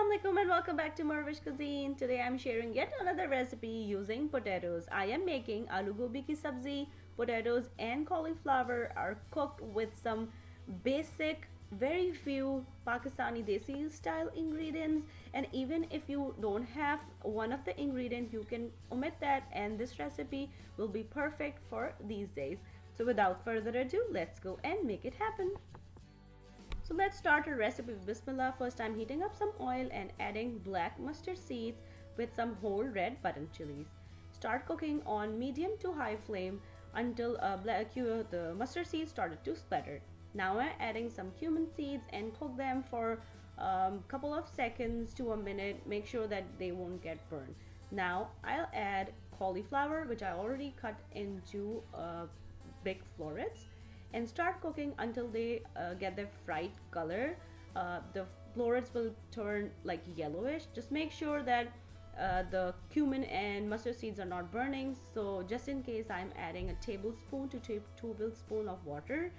Assalamualaikum and welcome back to morEwish Cuisine. Today I'm sharing yet another recipe using potatoes. I am making aloo gobi ki sabzi. Potatoes and cauliflower are cooked with some basic, very few Pakistani desi style ingredients, and even if you don't have one of the ingredients, you can omit that, and this recipe will be perfect for these days. So without further ado, let's go and make it happen. So let's start our recipe with Bismillah. First, I'm heating up some oil and adding black mustard seeds with some whole red button chilies. Start cooking on medium to high flame until the mustard seeds started to splatter. Now I'm adding some cumin seeds and cook them for a couple of seconds to a minute. Make sure that they won't get burned. Now I'll add cauliflower, which I already cut into big florets, and start cooking until they get their fried color. The florets will turn like yellowish. Just make sure that the cumin and mustard seeds are not burning. So just in case, I'm adding a tablespoon to 2 tablespoons of water,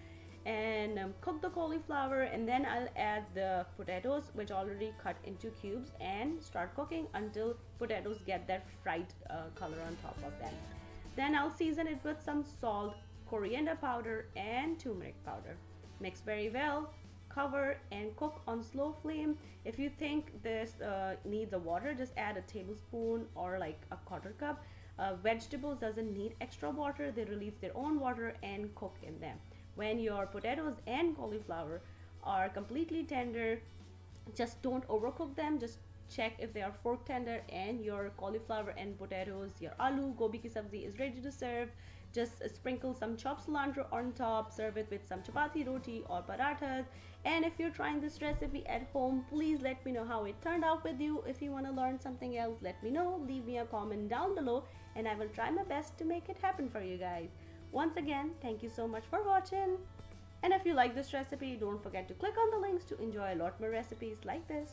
and cook the cauliflower, and then I'll add the potatoes, which already cut into cubes, and start cooking until potatoes get that fried color on top of them. Then I'll season it with some salt, coriander powder, and turmeric powder. Mix very well, cover, and cook on slow flame. If you think this needs a water, just add a tablespoon or like a quarter cup. Vegetables doesn't need extra water. They release their own water and cook in them. When your potatoes and cauliflower are completely tender, just don't overcook them. Just check if they are fork tender, and your cauliflower and potatoes, your aloo gobi ki sabzi is ready to serve. Just sprinkle some chopped cilantro on top, serve it with some chapati, roti, or parathas. And if you're trying this recipe at home, please let me know how it turned out with you. If you want to learn something else, let me know. Leave me a comment down below, and I will try my best to make it happen for you guys. Once again, thank you so much for watching. And if you like this recipe, don't forget to click on the links to enjoy a lot more recipes like this.